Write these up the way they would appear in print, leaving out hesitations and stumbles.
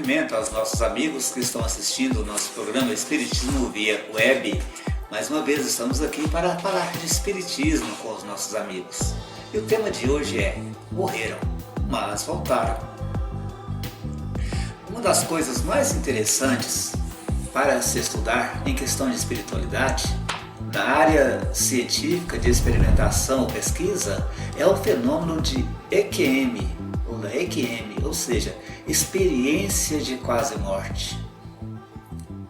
cumprimento aos nossos amigos que estão assistindo o nosso programa Espiritismo via web. Mais uma vez estamos aqui para falar de Espiritismo com os nossos amigos. E o tema de hoje é: morreram, mas voltaram. Uma das coisas mais interessantes para se estudar em questão de espiritualidade, na área científica de experimentação ou pesquisa, é o fenômeno de EQM, ou seja, experiência de quase morte.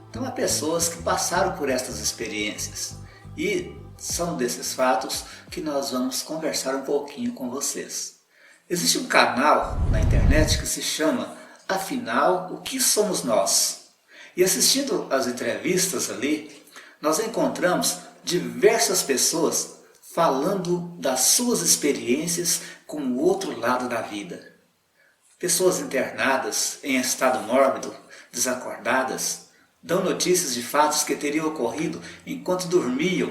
Então há pessoas que passaram por estas experiências e são desses fatos que nós vamos conversar um pouquinho com vocês. Existe um canal na internet que se chama Afinal, o que somos nós? E assistindo às entrevistas ali, nós encontramos diversas pessoas falando das suas experiências com o outro lado da vida. Pessoas internadas em estado mórbido, desacordadas, dão notícias de fatos que teriam ocorrido enquanto dormiam,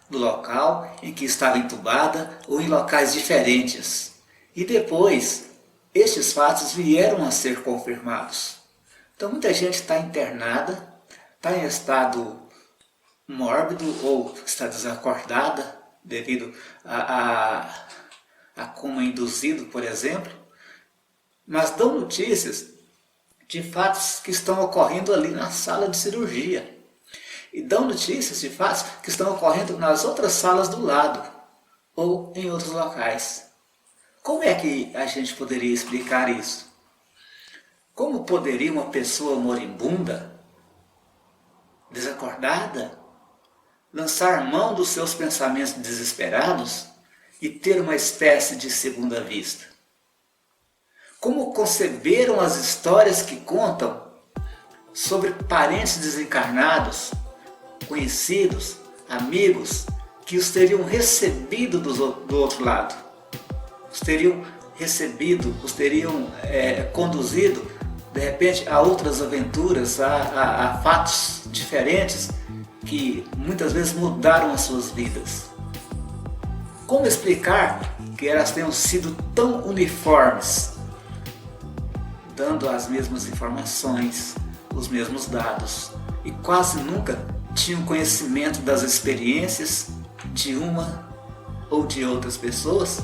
no local em que estava entubada ou em locais diferentes. E depois, estes fatos vieram a ser confirmados. Então muita gente está internada, está em estado mórbido ou está desacordada devido a coma induzido, por exemplo, mas dão notícias de fatos que estão ocorrendo ali na sala de cirurgia. E dão notícias de fatos que estão ocorrendo nas outras salas do lado ou em outros locais. Como é que a gente poderia explicar isso? Como poderia uma pessoa moribunda, desacordada, lançar mão dos seus pensamentos desesperados e ter uma espécie de segunda vista? Como conceberam as histórias que contam sobre parentes desencarnados, conhecidos, amigos, que os teriam recebido do outro lado? Os teriam recebido, os teriam conduzido, de repente, a outras aventuras, a fatos diferentes que muitas vezes mudaram as suas vidas. Como explicar que elas tenham sido tão uniformes, dando as mesmas informações, os mesmos dados, e quase nunca tinham conhecimento das experiências de uma ou de outras pessoas,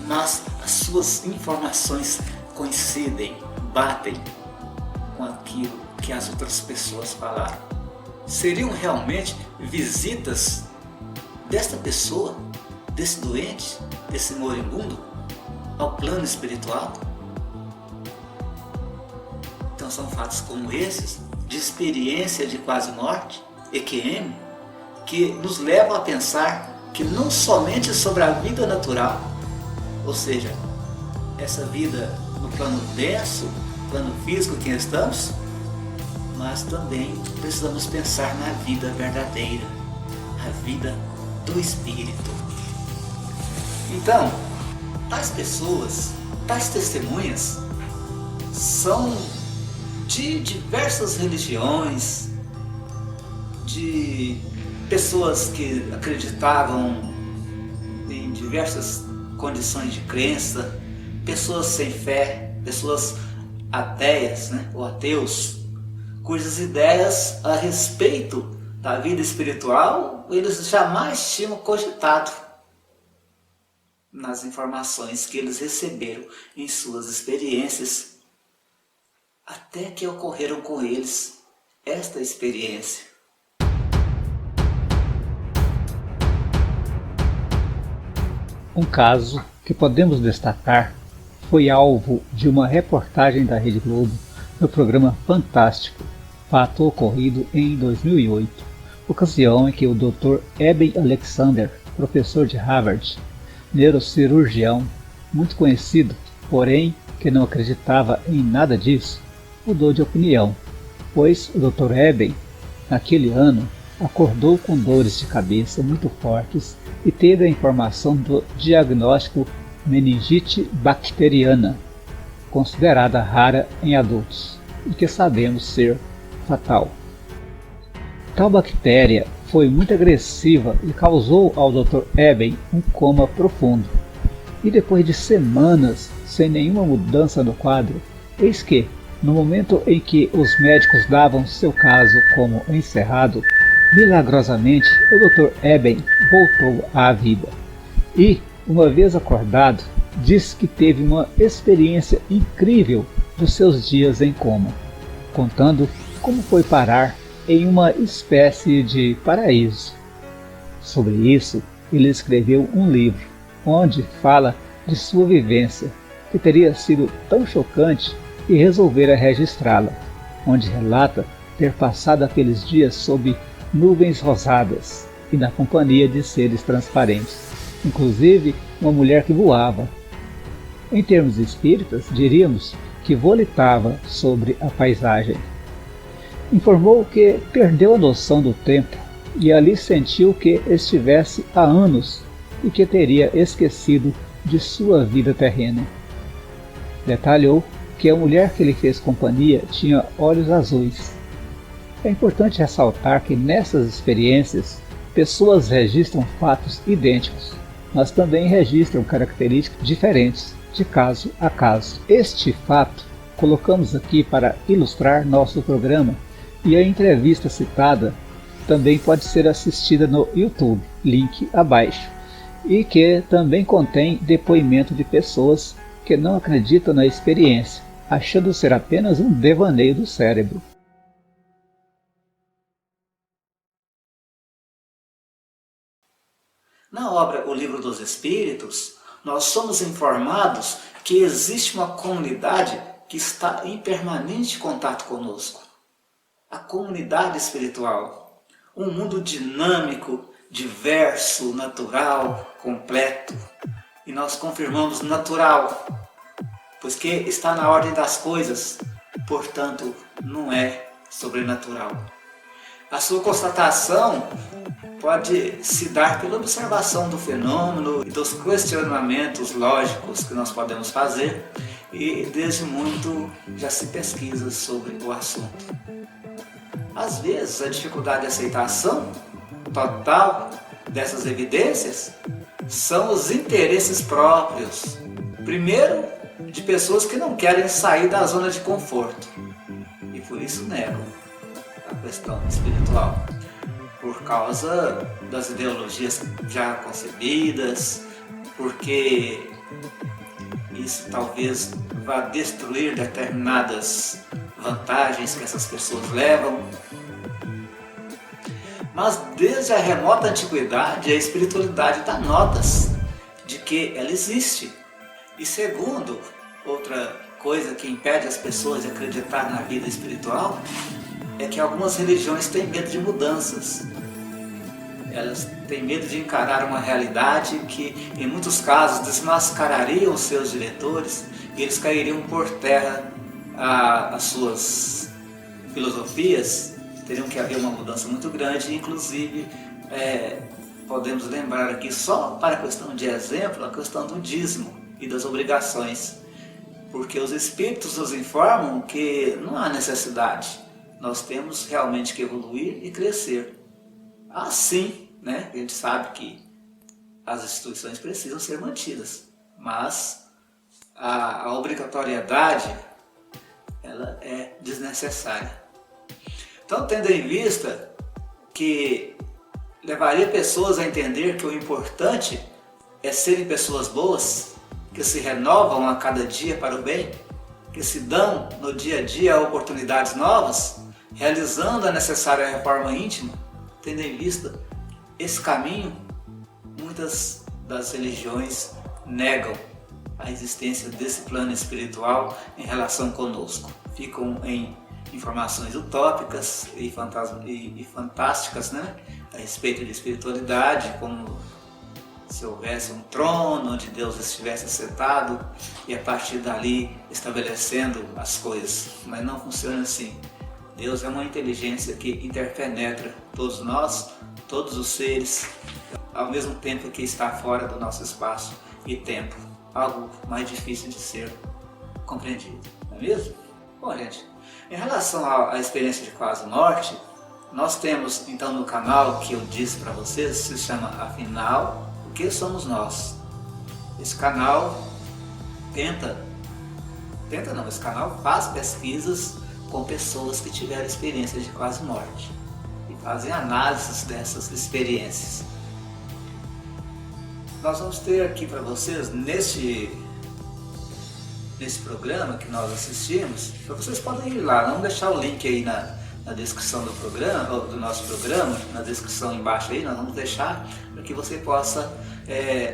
mas as suas informações coincidem, batem com aquilo que as outras pessoas falaram? Seriam realmente visitas desta pessoa, desse doente, desse moribundo, ao plano espiritual? Então são fatos como esses, de experiência de quase morte, EQM, que nos levam a pensar que não somente sobre a vida natural, ou seja, essa vida no plano denso, plano físico que estamos, mas também precisamos pensar na vida verdadeira, a vida do Espírito. Então, tais pessoas, tais testemunhas, são de diversas religiões, de pessoas que acreditavam em diversas condições de crença, pessoas sem fé, pessoas ateias, ou ateus, cujas ideias a respeito da vida espiritual eles jamais tinham cogitado nas informações que eles receberam em suas experiências, até que ocorreram com eles esta experiência. Um caso que podemos destacar foi alvo de uma reportagem da Rede Globo no programa Fantástico, fato ocorrido em 2008, ocasião em que o Dr. Eben Alexander, professor de Harvard, neurocirurgião, muito conhecido, porém que não acreditava em nada disso, mudou de opinião, pois o Dr. Eben, naquele ano, acordou com dores de cabeça muito fortes e teve a informação do diagnóstico meningite bacteriana, considerada rara em adultos e que sabemos ser fatal. Tal bactéria foi muito agressiva e causou ao Dr. Eben um coma profundo. E depois de semanas sem nenhuma mudança no quadro, eis que, No momento em que os médicos davam seu caso como encerrado, milagrosamente o Dr. Eben voltou à vida e, uma vez acordado, disse que teve uma experiência incrível dos seus dias em coma, contando como foi parar em uma espécie de paraíso. Sobre isso, ele escreveu um livro, onde fala de sua vivência, que teria sido tão chocante que resolvera registrá-la, onde relata ter passado aqueles dias sob nuvens rosadas e na companhia de seres transparentes, inclusive uma mulher que voava. Em termos espíritas, diríamos que volitava sobre a paisagem. Informou que perdeu a noção do tempo e ali sentiu que estivesse há anos e que teria esquecido de sua vida terrena. Detalhou que a mulher que lhe fez companhia tinha olhos azuis. É importante ressaltar que nessas experiências, pessoas registram fatos idênticos, mas também registram características diferentes, de caso a caso. Este fato colocamos aqui para ilustrar nosso programa, e a entrevista citada também pode ser assistida no YouTube, link abaixo, e que também contém depoimento de pessoas que não acreditam na experiência, achando ser apenas um devaneio do cérebro. Na obra O Livro dos Espíritos, nós somos informados que existe uma comunidade que está em permanente contato conosco. A comunidade espiritual. Um mundo dinâmico, diverso, natural, completo. E nós confirmamos natural, pois que está na ordem das coisas, portanto, não é sobrenatural. A sua constatação pode se dar pela observação do fenômeno e dos questionamentos lógicos que nós podemos fazer, e desde muito já se pesquisa sobre o assunto. Às vezes, a dificuldade de aceitação total dessas evidências são os interesses próprios. Primeiro, de pessoas que não querem sair da zona de conforto e por isso negam a questão espiritual, por causa das ideologias já concebidas, porque isso talvez vá destruir determinadas vantagens que essas pessoas levam. Mas desde a remota antiguidade, a espiritualidade dá notas de que ela existe. E segundo, outra coisa que impede as pessoas de acreditar na vida espiritual é que algumas religiões têm medo de mudanças. Elas têm medo de encarar uma realidade que, em muitos casos, desmascarariam os seus diretores e eles cairiam por terra as suas filosofias. Teriam que haver uma mudança muito grande, inclusive podemos lembrar aqui só para a questão de exemplo, a questão do dízimo e das obrigações, porque os espíritos nos informam que não há necessidade, nós temos realmente que evoluir e crescer. Assim, a gente sabe que as instituições precisam ser mantidas, mas a obrigatoriedade ela é desnecessária. Então, tendo em vista que levaria pessoas a entender que o importante é serem pessoas boas, que se renovam a cada dia para o bem, que se dão no dia a dia oportunidades novas, realizando a necessária reforma íntima, tendo em vista esse caminho, muitas das religiões negam a existência desse plano espiritual em relação conosco. Ficam em informações utópicas e fantásticas, a respeito de espiritualidade, como se houvesse um trono onde Deus estivesse assentado e a partir dali estabelecendo as coisas. Mas não funciona assim. Deus é uma inteligência que interpenetra todos nós, todos os seres, ao mesmo tempo que está fora do nosso espaço e tempo. Algo mais difícil de ser compreendido, não é mesmo? Bom, gente, em relação à experiência de quase morte, nós temos então no canal que eu disse para vocês, se chama Afinal, o que somos nós? Esse canal tenta Tenta não, esse canal faz pesquisas com pessoas que tiveram experiências de quase morte e fazem análises dessas experiências. Nós vamos ter aqui para vocês nesse programa que nós assistimos, vocês podem ir lá, vamos deixar o link aí na descrição do programa, do nosso programa, na descrição embaixo aí, nós vamos deixar para que você possa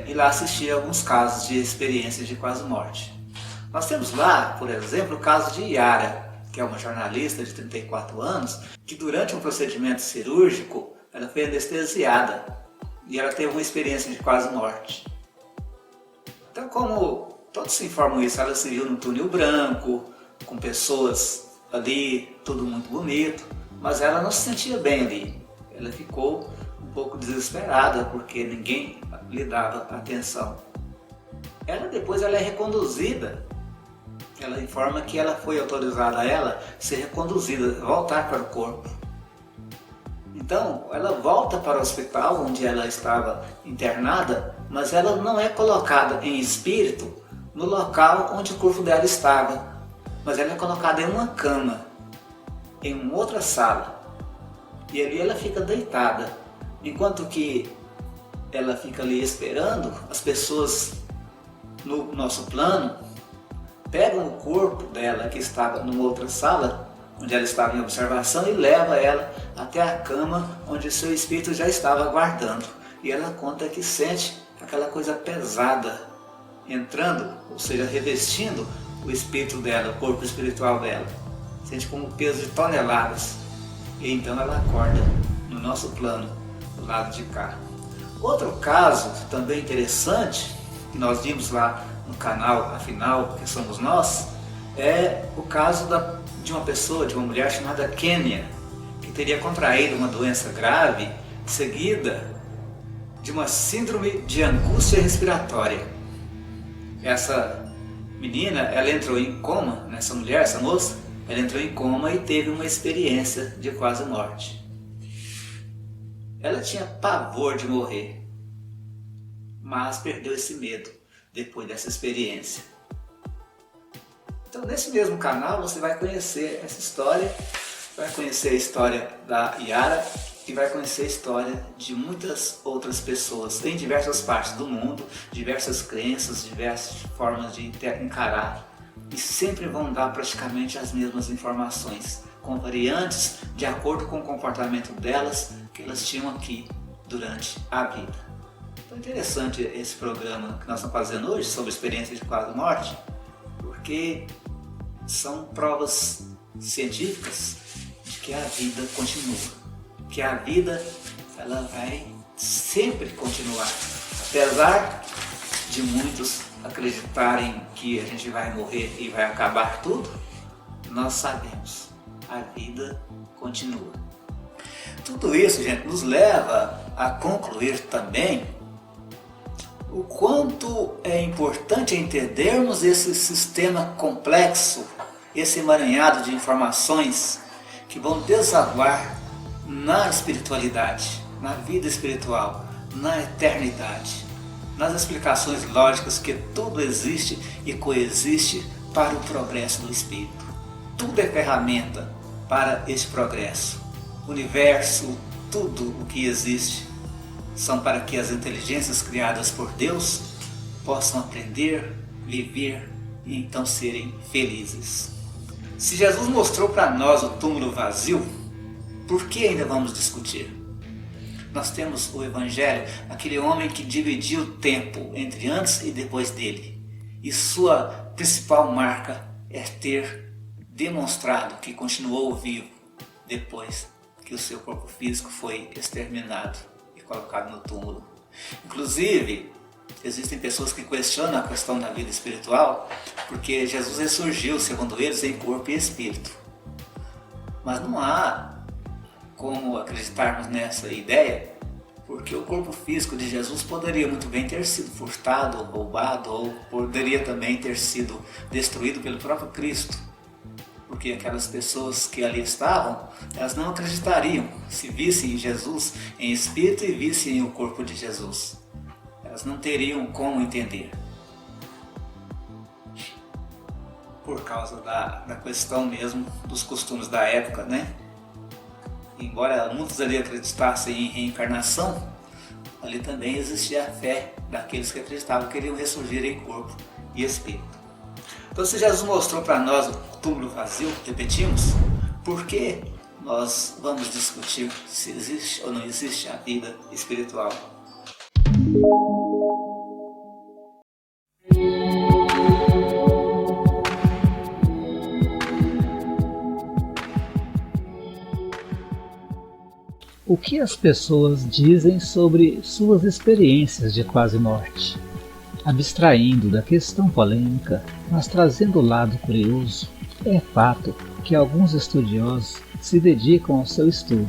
ir lá assistir alguns casos de experiências de quase morte. Nós temos lá, por exemplo, o caso de Yara, que é uma jornalista de 34 anos, que durante um procedimento cirúrgico, ela foi anestesiada e ela teve uma experiência de quase morte. Então, como todos se informam isso, ela se viu num túnel branco, com pessoas ali, tudo muito bonito, mas ela não se sentia bem ali. Ela ficou um pouco desesperada porque ninguém lhe dava atenção. Depois ela é reconduzida. Ela informa que ela foi autorizada a ela ser reconduzida, voltar para o corpo. Então, ela volta para o hospital onde ela estava internada, mas ela não é colocada em espírito no local onde o corpo dela estava, mas ela é colocada em uma cama, em uma outra sala. E ali ela fica deitada, enquanto que ela fica ali esperando, as pessoas no nosso plano pegam o corpo dela que estava numa outra sala, onde ela estava em observação, e leva ela até a cama onde seu espírito já estava aguardando. E ela conta que sente aquela coisa pesada entrando, ou seja, revestindo o espírito dela, o corpo espiritual dela. Sente como peso de toneladas. E então ela acorda no nosso plano, do lado de cá. Outro caso também interessante, que nós vimos lá no canal, afinal, que somos nós, é o caso de uma pessoa, de uma mulher chamada Kênia, que teria contraído uma doença grave, seguida de uma síndrome de angústia respiratória. Essa menina, ela entrou em coma, essa mulher, essa moça, ela entrou em coma e teve uma experiência de quase morte. Ela tinha pavor de morrer, mas perdeu esse medo depois dessa experiência. Então, nesse mesmo canal você vai conhecer essa história, vai conhecer a história da Yara e vai conhecer a história de muitas outras pessoas em diversas partes do mundo, diversas crenças, diversas formas de encarar, e sempre vão dar praticamente as mesmas informações, com variantes de acordo com o comportamento delas que elas tinham aqui durante a vida. Então, interessante esse programa que nós estamos fazendo hoje sobre experiências de quase morte, porque são provas científicas de que a vida continua, que a vida ela vai sempre continuar, apesar de muitos acreditarem que a gente vai morrer e vai acabar tudo. Nós sabemos, a vida continua. Tudo isso, gente, nos leva a concluir também o quanto é importante entendermos esse sistema complexo, esse emaranhado de informações que vão desaguar na espiritualidade, na vida espiritual, na eternidade, nas explicações lógicas que tudo existe e coexiste para o progresso do espírito. Tudo é ferramenta para esse progresso. O universo, tudo o que existe, são para que as inteligências criadas por Deus possam aprender, viver e então serem felizes. Se Jesus mostrou para nós o túmulo vazio, por que ainda vamos discutir? Nós temos o Evangelho, aquele homem que dividiu o tempo entre antes e depois dele. E sua principal marca é ter demonstrado que continuou vivo depois que o seu corpo físico foi exterminado e colocado no túmulo. Inclusive, existem pessoas que questionam a questão da vida espiritual, porque Jesus ressurgiu, segundo eles, em corpo e espírito. Mas não há como acreditarmos nessa ideia, porque o corpo físico de Jesus poderia muito bem ter sido furtado ou roubado, ou poderia também ter sido destruído pelo próprio Cristo, porque aquelas pessoas que ali estavam, elas não acreditariam se vissem Jesus em espírito e vissem o corpo de Jesus. Elas não teriam como entender. por causa da questão mesmo dos costumes da época, né? Embora muitos ali acreditassem em reencarnação, ali também existia a fé daqueles que acreditavam que iriam ressurgir em corpo e espírito. Então, se Jesus mostrou para nós o túmulo vazio, repetimos, por que nós vamos discutir se existe ou não existe a vida espiritual? O que as pessoas dizem sobre suas experiências de quase morte? Abstraindo da questão polêmica, mas trazendo o lado curioso, é fato que alguns estudiosos se dedicam ao seu estudo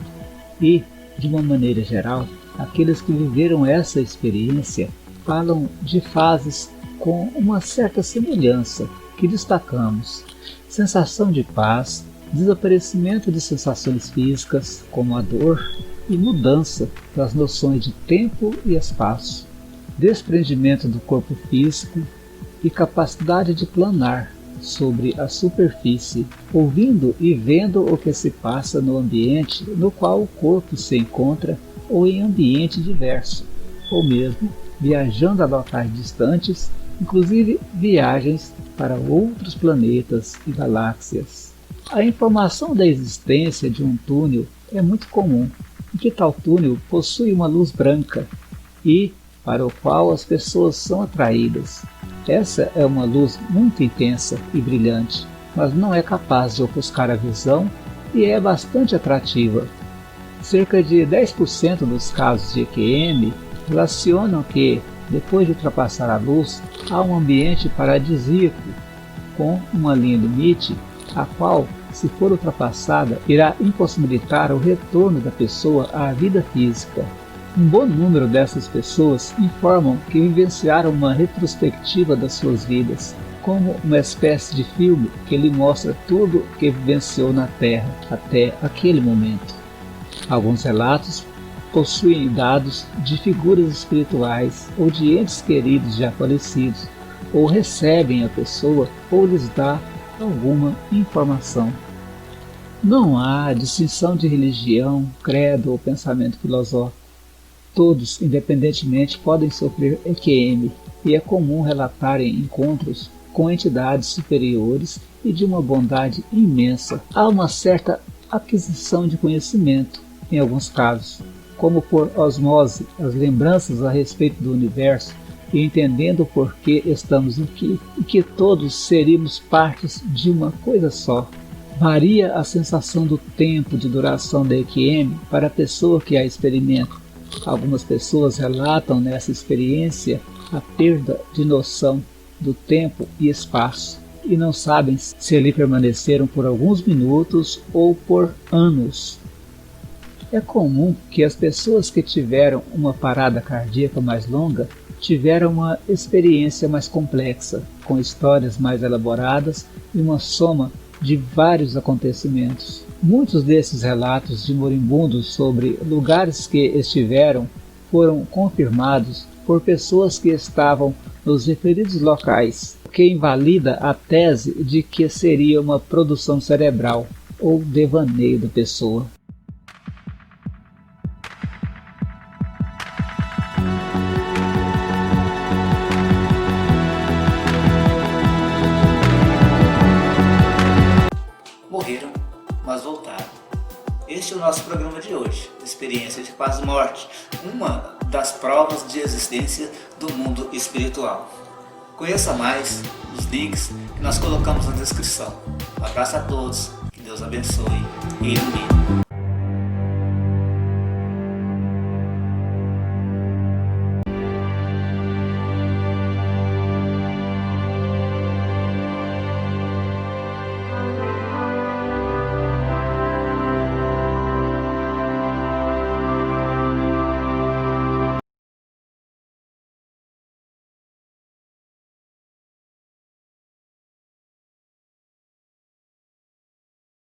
e, de uma maneira geral, aqueles que viveram essa experiência falam de fases com uma certa semelhança que destacamos: sensação de paz, desaparecimento de sensações físicas como a dor e mudança das noções de tempo e espaço, desprendimento do corpo físico e capacidade de planar sobre a superfície, ouvindo e vendo o que se passa no ambiente no qual o corpo se encontra ou em ambiente diverso, ou mesmo viajando a locais distantes, inclusive viagens para outros planetas e galáxias. A informação da existência de um túnel é muito comum, e que tal túnel possui uma luz branca e para o qual as pessoas são atraídas. Essa é uma luz muito intensa e brilhante, mas não é capaz de ofuscar a visão e é bastante atrativa. Cerca de 10% dos casos de EQM relacionam que, depois de ultrapassar a luz, há um ambiente paradisíaco com uma linha limite, a qual, se for ultrapassada, irá impossibilitar o retorno da pessoa à vida física. Um bom número dessas pessoas informam que vivenciaram uma retrospectiva das suas vidas, como uma espécie de filme que lhe mostra tudo o que vivenciou na Terra até aquele momento. Alguns relatos possuem dados de figuras espirituais ou de entes queridos já falecidos, ou recebem a pessoa ou lhes dá alguma informação. Não há distinção de religião, credo ou pensamento filosófico. Todos, independentemente, podem sofrer EQM e é comum relatarem encontros com entidades superiores e de uma bondade imensa. Há uma certa aquisição de conhecimento, em alguns casos, como por osmose, as lembranças a respeito do universo e entendendo por que estamos aqui e que todos seríamos partes de uma coisa só. Varia a sensação do tempo de duração da EQM para a pessoa que a experimenta. Algumas pessoas relatam nessa experiência a perda de noção do tempo e espaço e não sabem se ali permaneceram por alguns minutos ou por anos. É comum que as pessoas que tiveram uma parada cardíaca mais longa tiveram uma experiência mais complexa, com histórias mais elaboradas e uma soma de vários acontecimentos. Muitos desses relatos de moribundos sobre lugares que estiveram foram confirmados por pessoas que estavam nos referidos locais, o que invalida a tese de que seria uma produção cerebral ou devaneio da pessoa. Morreram, mas voltaram. Este é o nosso programa de hoje, Experiência de Quase Morte, uma das provas de existência do mundo espiritual. Conheça mais os links que nós colocamos na descrição. Um abraço a todos, que Deus abençoe e ilumine.